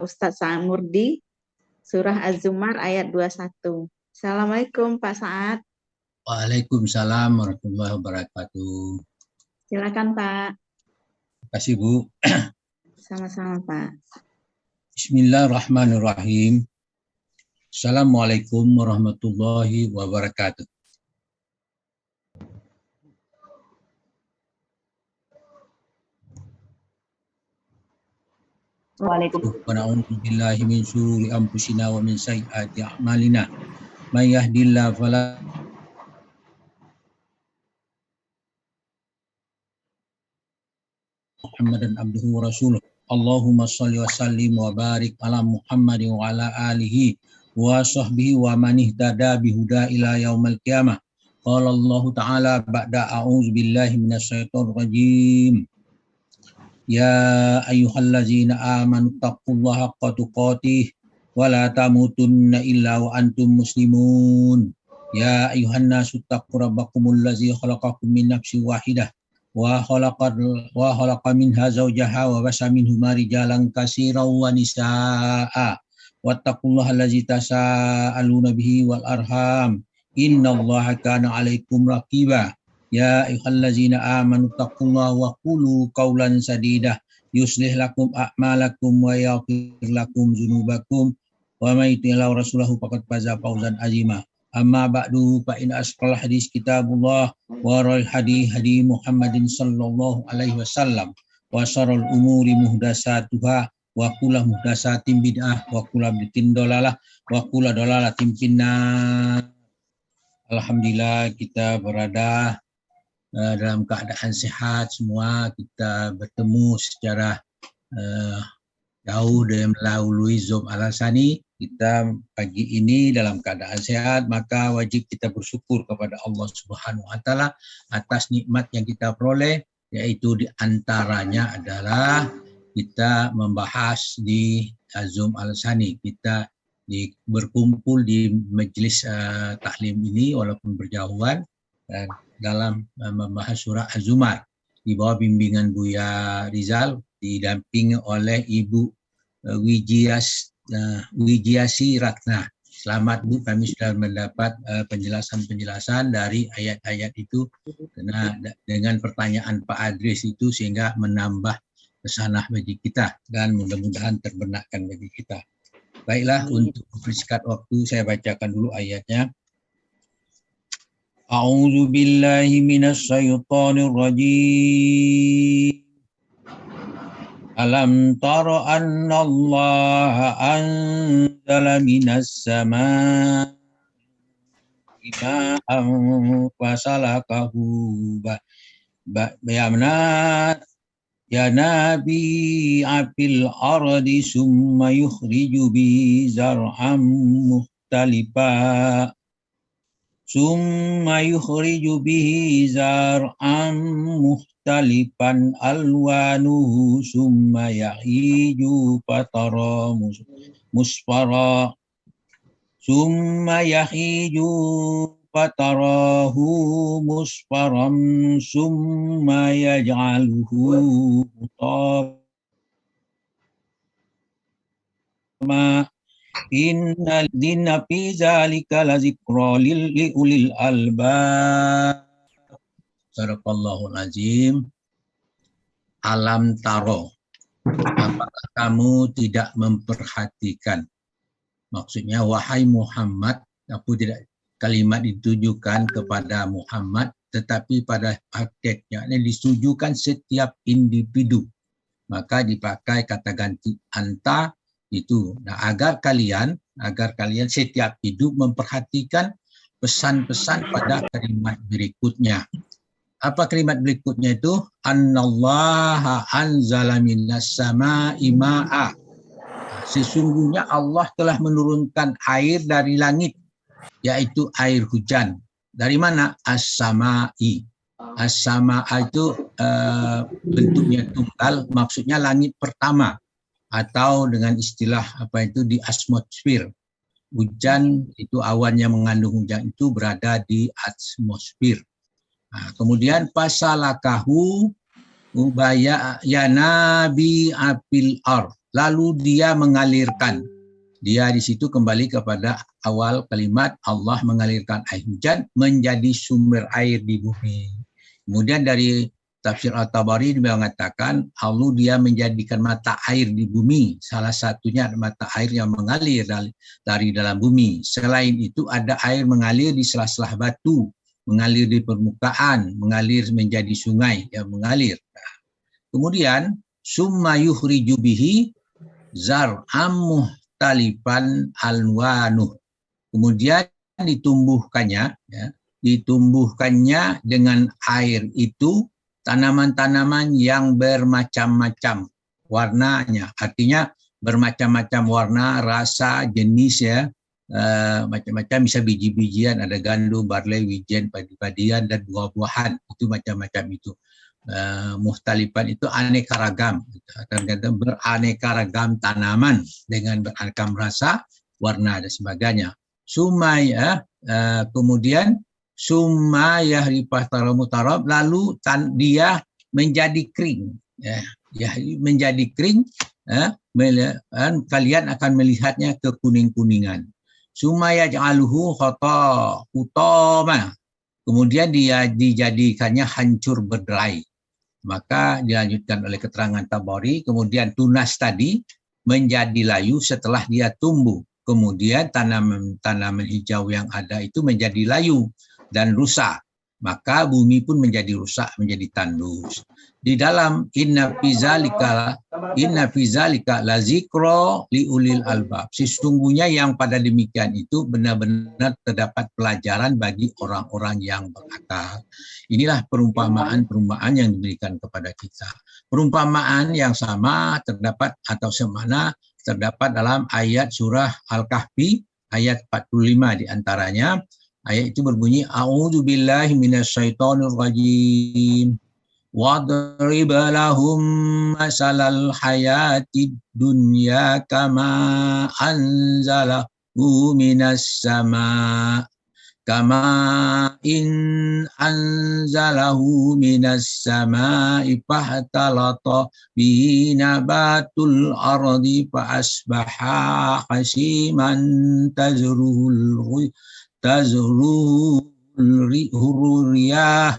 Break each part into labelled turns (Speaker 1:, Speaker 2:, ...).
Speaker 1: Ustadz Sa'ad Murdi, surah Az-Zumar ayat 21. Assalamualaikum Pak Sa'ad.
Speaker 2: Waalaikumsalam warahmatullahi wabarakatuh.
Speaker 1: Silakan Pak.
Speaker 2: Terima kasih Bu.
Speaker 1: Sama-sama Pak.
Speaker 2: Bismillahirrahmanirrahim. Assalamualaikum warahmatullahi wabarakatuh.
Speaker 1: Waalaikumsalam.
Speaker 2: Wa na'udzu billahi min syururi anfusina wa min sayyiati a'malina. May yahdihillahu fala Muhammadan abduhu wa rasuluh. Allahumma shalli wa sallim wa barik ala Muhammadin wa ala alihi wa sahbihi wa man ihtada bihuda ila yaumil qiyamah. Qala Allah Ta'ala ba'da a'udzu billahi minasyaitonir rajim. Ya ayyuhallazina amanu taqullaha haqqa tuqatih wa la tamutunna illa wa antum muslimun. Ya ayyuhan nasu taqu rabbakumul ladzi khalaqakum min nafsin wahidah wa khalaqa minha zawjaha wa basa minhuma rijalan katsiran wa nisaa'a wattaqullaha allazi tasaaluna bihi wal arham innallaha kana 'alaikum raqiba. Ya ayyuhallazina amanu taqullaha wa qulu qawlan sadida yuslih lakum a'malakum wa yaghfir lakum dzunubakum wa may yuti'illahu rasulahu faqad faza fawzan 'azima. Amma ba'du fa in asqal hadis kitabullah wa ra'il hadi Muhammadin sallallahu alaihi wasallam wa syarrul umuri muhdatsatuha wa kullu muhdatsatin bid'ah wa kullu bid'atin dalalah wa kullu dalalatin finnar. Alhamdulillah kita berada dalam keadaan sehat semua, kita bertemu secara jauh dan melalui Zoom Al-Hassani. Kita pagi ini dalam keadaan sehat, maka wajib kita bersyukur kepada Allah Subhanahu wa Ta'ala atas nikmat yang kita peroleh, yaitu di antaranya adalah kita membahas di Zoom Al-Hassani. Kita berkumpul di majelis taklim ini walaupun berjauhan dalam membahas surah Az-Zumar di bawah bimbingan Buya Rizal, didampingi oleh Ibu Wijiasi Ratna. Selamat Bu, kami sudah mendapat penjelasan-penjelasan dari ayat-ayat itu dengan pertanyaan Pak Adris itu, sehingga menambah kesanah bagi kita dan mudah-mudahan terbenakkan bagi kita. Baiklah, untuk mempersingkat waktu saya bacakan dulu ayatnya. A'udzu billahi minasy syaithanir rajim. Alam tara anna Allah anzala minas samaa'i ma'an fasalakahu ya nabi apil ardi summa yukhriju bi zar'an muhtalifa muhtalifan alwanuhu summa yahiju fatara musfara fatarahu musfaram summa yaj'aluhu hutama. Innal dina fi zalika lazikra li ulil albab. Sadaqallahul azim. Alam taro, apakah kamu tidak memperhatikan? Maksudnya wahai Muhammad, aku tidak, kalimat ditujukan kepada Muhammad, tetapi pada hakikatnya ini ditujukan setiap individu. Maka dipakai kata ganti anta itu. Nah, agar kalian setiap hidup memperhatikan pesan-pesan pada kalimat berikutnya. Apa kalimat berikutnya itu? Annallaha anzala minas samaa'i ma'a. Sesungguhnya Allah telah menurunkan air dari langit, yaitu air hujan. Dari mana? As-sama'i. As-sama'a itu bentuknya tunggal, maksudnya langit pertama. Atau dengan istilah di atmosfer. Hujan itu, awan yang mengandung hujan itu berada di atmosfer. Nah, kemudian pasalakahu ubaya ya nabi apil ar. lalu dia mengalirkan. Dia di situ kembali kepada awal kalimat Allah mengalirkan air hujan menjadi sumber air di bumi. Kemudian dari tafsir At-Tabari dia mengatakan Allah dia menjadikan mata air di bumi. Salah satunya mata air yang mengalir dari dalam bumi. Selain itu ada air mengalir di sela-sela batu, mengalir di permukaan, mengalir menjadi sungai yang mengalir. Kemudian summa yukhriju bihi zar'am muhtalifan alwanuh. Kemudian ditumbuhkannya, ya, ditumbuhkannya dengan air itu tanaman-tanaman yang bermacam-macam warnanya. Artinya bermacam-macam warna, rasa, jenis, ya, macam-macam, bisa biji-bijian, ada gandum, barley, wijen, padi-padian, dan buah-buahan. Itu macam-macam itu. Muhtalifan itu aneka ragam, kadang-kadang beraneka ragam tanaman dengan beraneka rasa, warna dan sebagainya. Sumaya, kemudian sumaya rifataramutarab, lalu dia menjadi kering, ya, menjadi kering, kalian akan melihatnya kekuning-kuningan. Sumaya ja'aluhu hutama, kemudian dia dijadikannya hancur berderai. Maka dilanjutkan oleh keterangan Tabari, kemudian tunas tadi menjadi layu setelah dia tumbuh. Kemudian tanaman hijau yang ada itu menjadi layu dan rusak. Maka bumi pun menjadi rusak, menjadi tandus. Di dalam inna fi zalika lazikra liulil albab. Sesungguhnya yang pada demikian itu benar-benar terdapat pelajaran bagi orang-orang yang berakal. Inilah perumpamaan-perumpamaan yang diberikan kepada kita. Perumpamaan yang sama terdapat atau semana terdapat dalam ayat surah Al-Kahfi ayat 45 diantaranya. Ayat itu berbunyi, A'udzu billahi minasyaitonir rajim. Wadrib lahum masalal hayatid dunya kama anzalahu minas sama. Kama in anzalahu minas sama'i fahtalata bihi nabatul ardi fa asbaha hasiman tazruhul riyah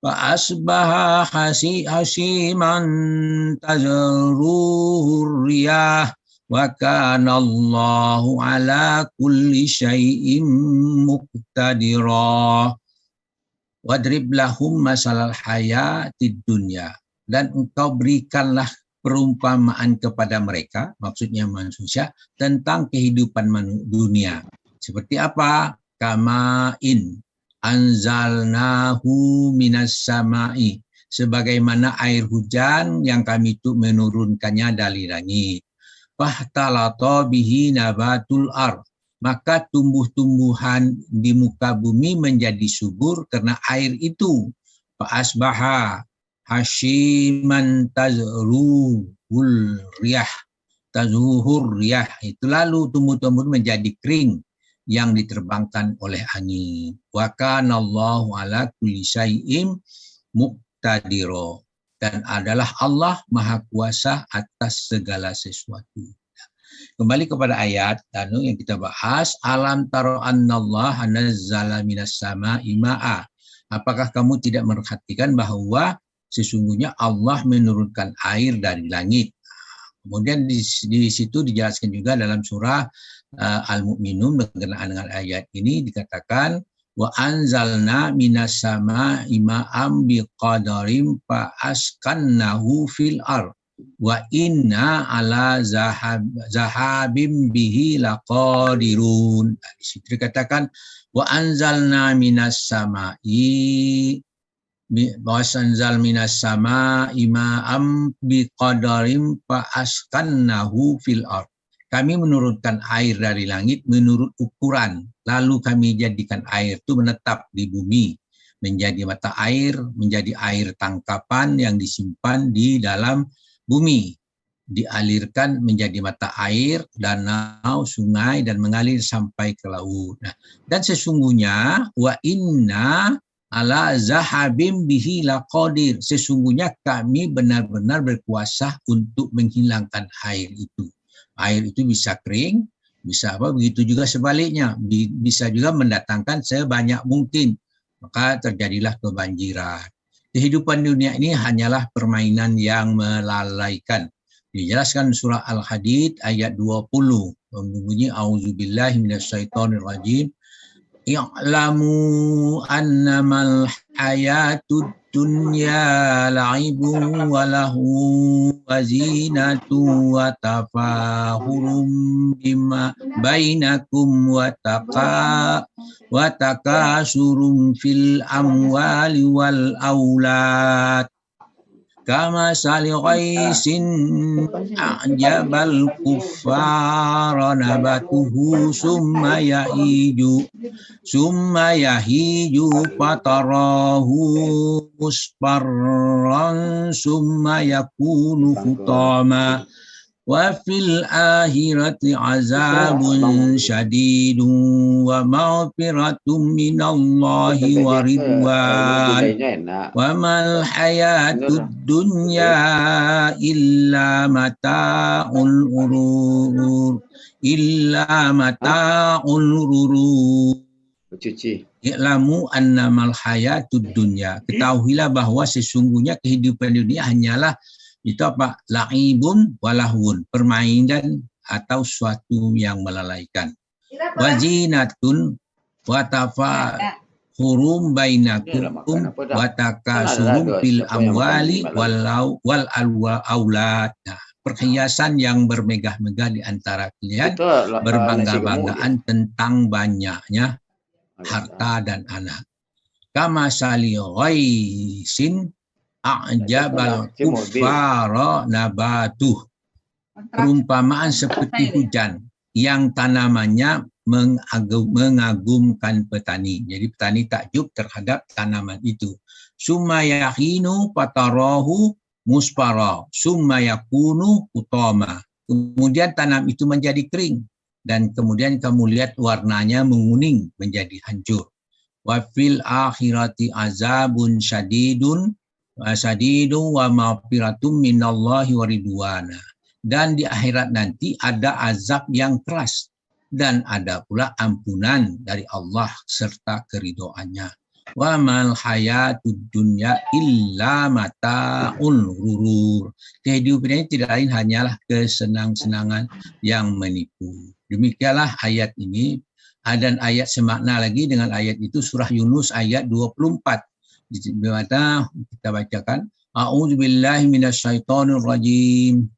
Speaker 2: fa asbaha hasiman tazruhur riyah wa kana Allahu ala kulli syai'in muqtadira. Wadrib lahum masalal hayatid dunya, dan engkau berikanlah perumpamaan kepada mereka, maksudnya manusia, tentang kehidupan dunia. Seperti apa? Kama in anzalnahu minas sama'i, sebagaimana air hujan yang kami itu menurunkannya dari langit. Fahtalata bihi nabatul ard, maka tumbuh-tumbuhan di muka bumi menjadi subur karena air itu. Fa asbaha hashiman tazruhul riyah, tazruhur riyah, itu lalu tumbuh-tumbuh menjadi kering yang diterbangkan oleh angin. Wa kana Allahu ala kulli syai'in muqtadira, dan adalah Allah Maha Kuasa atas segala sesuatu. Kembali kepada ayat yang kita bahas, alam taro annallaha nazzala minas sama'i ma'a. Apakah kamu tidak memperhatikan bahwa sesungguhnya Allah menurunkan air dari langit? Kemudian di situ dijelaskan juga dalam surah Al-Mu'minun berkenaan dengan ayat ini dikatakan wa anzalna minas sama'i ma'am biqadarin fa askannahu fil ard wa inna ala zahabim bihi laqadirun. Di situ dikatakan wa anzalna minas sama'i wasanzal minas sama'i ma'am biqadarin fa askannahu fil ard. Kami menurunkan air dari langit menurut ukuran, lalu kami jadikan air itu menetap di bumi, menjadi mata air, menjadi air tangkapan yang disimpan di dalam bumi, dialirkan menjadi mata air, danau, sungai, dan mengalir sampai ke laut. Nah, dan sesungguhnya wa inna ala zahabim bihi laqadir, sesungguhnya kami benar-benar berkuasa untuk menghilangkan air itu. Air itu bisa kering, bisa apa, begitu juga sebaliknya, bisa juga mendatangkan sebanyak mungkin, maka terjadilah kebanjiran. Kehidupan dunia ini hanyalah permainan yang melalaikan. Dijelaskan surah Al-Hadid ayat 20, berbunyi auzubillahi minasyaitonirrajim. I'lamu annamal hayatud dunya la'ibun wa lahu wa zinatu wa tafahurum bima bainakum wa takasurum fil amwali wal aulad kama sali ghaisin a'jabal kuffara nabatuhu summa yahiju fatarahu musfarran summa yakunu hutama wa fil akhirati azabun syadidun wa maghfiratum minallahi wa ridwan wa mal hayatud dunya illa mata'ul ghurur I'lamu annamal hayatud dunya, ketahuilah bahwa sesungguhnya kehidupan dunia hanyalah itu apa? La'ibun walahun, permainan atau suatu yang melalaikan. Wazinatun watafahurum bainakum watakasurum fil amwali wal aulad. Nah, perhiasan yang bermegah-megah di antara kalian, berbangga-banggaan tentang banyaknya harta dan anak. Kama sali ghaisin a'jabal kuffara nabatuh. Perumpamaan seperti hujan yang tanamannya mengagumkan petani. Jadi petani takjub terhadap tanaman itu. Summa yahinu patarahu muspara, summa yakunu utama. Kemudian tanam itu menjadi kering dan kemudian kamu lihat warnanya menguning menjadi hancur. Wa fil akhirati azabun syadidun wa maghfiratum minallahi wa ridwana. Dan di akhirat nanti ada azab yang keras dan ada pula ampunan dari Allah serta keridhoannya. Wa mal hayatud dunya illa mata'ul ghurur. Kehidupan ini tidak lain hanyalah kesenang-senangan yang menipu. Demikianlah ayat ini. Dan ayat semakna lagi dengan ayat itu surah Yunus ayat 24. Di mana kita bacakan a'udzubillahi minasyaitonir rajim.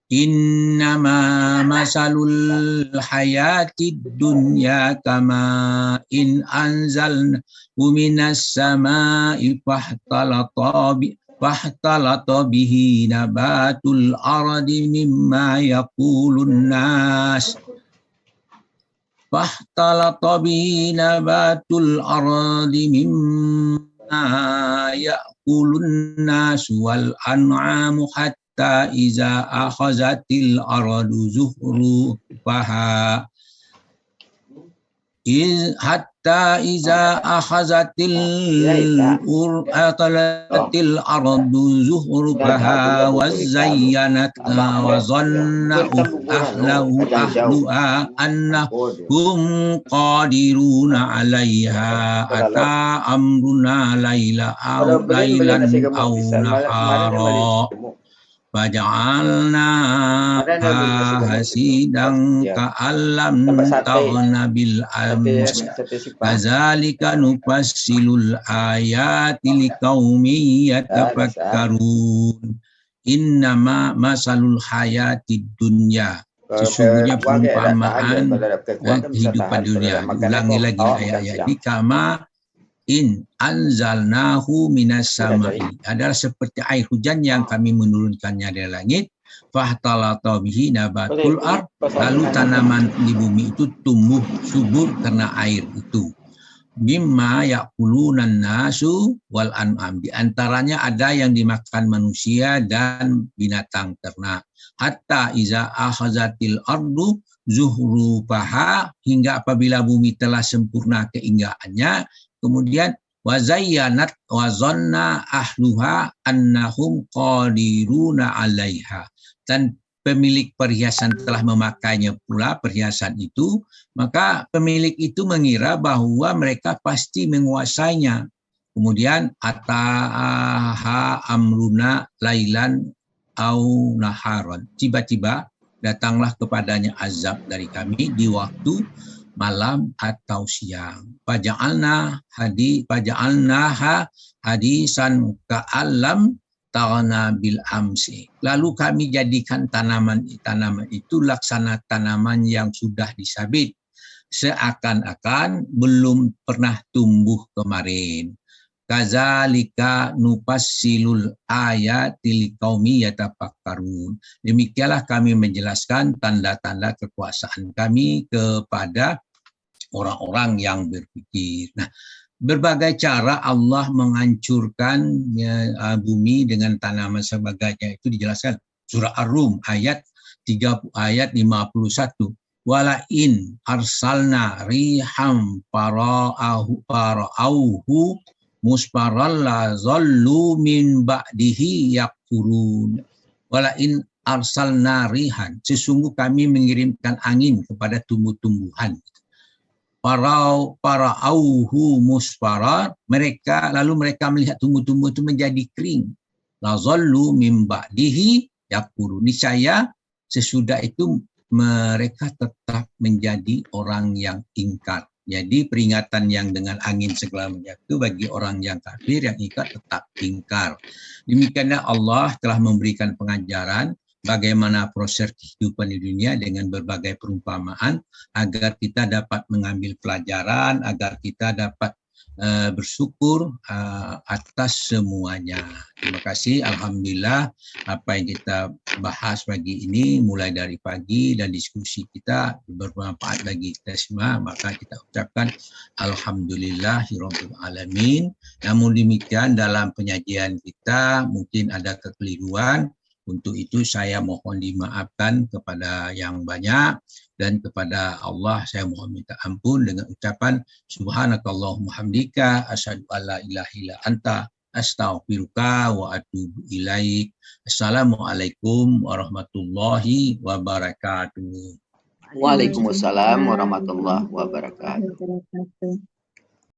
Speaker 2: Innama masalul hayatid dunya kama in anzalna minas sama'i fahtalata bihi nabatul ardi mimma yaqulun nas fahtalata bihi nabatul ardi mimma yaqulun nas wal an'amu hatta iza akhazatil aradu zuhrufaha hatta iza akhazatil aradu zuhrufaha wa zayyanat wa zanna ahluha annahum qadiruna 'alaiha ata amruna laylan aw nahara Faja'alna hasidan ka'allam taghna bil ams kadzalika nufassilul ayati liqaumin yatafakkarun. Innama masalul hayatid dunya, sesungguhnya perumpamaan kehidupan dunia. Ulangi lagi ayat-ayat ini. Kama in anzalnahu minas sama'i, adalah seperti air hujan yang kami menurunkannya dari langit. Fahtalata bihi nabatul ard, lalu tanaman di bumi itu tumbuh subur karena air itu. Mimma ya'kulunan nasu wal an'am, di antaranya ada yang dimakan manusia dan binatang ternak. Hatta iza akhazatil ardu zuhrufaha, hingga apabila bumi telah sempurna keindahannya, kemudian wa zayyanat wa zanna ahluha annahum qadiruna 'alaiha. Dan pemilik perhiasan telah memakainya pula perhiasan itu, maka pemilik itu mengira bahwa mereka pasti menguasainya. Kemudian ataha amruna lailan au naharon. Tiba-tiba datanglah kepadanya azab dari kami di waktu malam atau siang. Paja'alnaha hadisan ka'alam ta'ana bil amsi. Lalu kami jadikan tanaman itu laksana tanaman yang sudah disabit, seakan-akan belum pernah tumbuh kemarin. Kazalika nufassilul ayati liqaumi yatafakkarun. Demikianlah kami menjelaskan tanda-tanda kekuasaan kami kepada orang-orang yang berpikir. Nah, berbagai cara Allah menghancurkan bumi dengan tanaman sebagainya itu dijelaskan surah Ar-Rum ayat 51. Walain arsalna riham para'auhu musparalla zallu min ba'dihi yakfurun. Walain arsalna rihan, sesungguh kami mengirimkan angin kepada tumbuh-tumbuhan. Para'auhu musparar, lalu mereka melihat tumbuh-tumbuh itu menjadi kering. La zallu min ba'dihi yakfurun. Niscaya sesudah itu mereka tetap menjadi orang yang ingkar. Jadi peringatan yang dengan angin segala macam itu bagi orang yang kafir, yang ingkar tetap ingkar. Demikianlah Allah telah memberikan pengajaran bagaimana proses kehidupan di dunia dengan berbagai perumpamaan agar kita dapat mengambil pelajaran, agar kita dapat bersyukur atas semuanya. Terima kasih. Alhamdulillah apa yang kita bahas pagi ini mulai dari pagi dan diskusi kita bermanfaat bagi kita semua, maka kita ucapkan alhamdulillahirabbil alamin. Namun demikian dalam penyajian kita mungkin ada kekeliruan. Untuk itu saya mohon dimaafkan kepada yang banyak, dan kepada Allah saya mohon minta ampun dengan ucapan subhanakallahumma hamdika asyhadu alla ilaha illa anta astaghfiruka wa atubu ilaik. Assalamualaikum warahmatullahi wabarakatuh.
Speaker 3: Waalaikumsalam warahmatullahi wabarakatuh.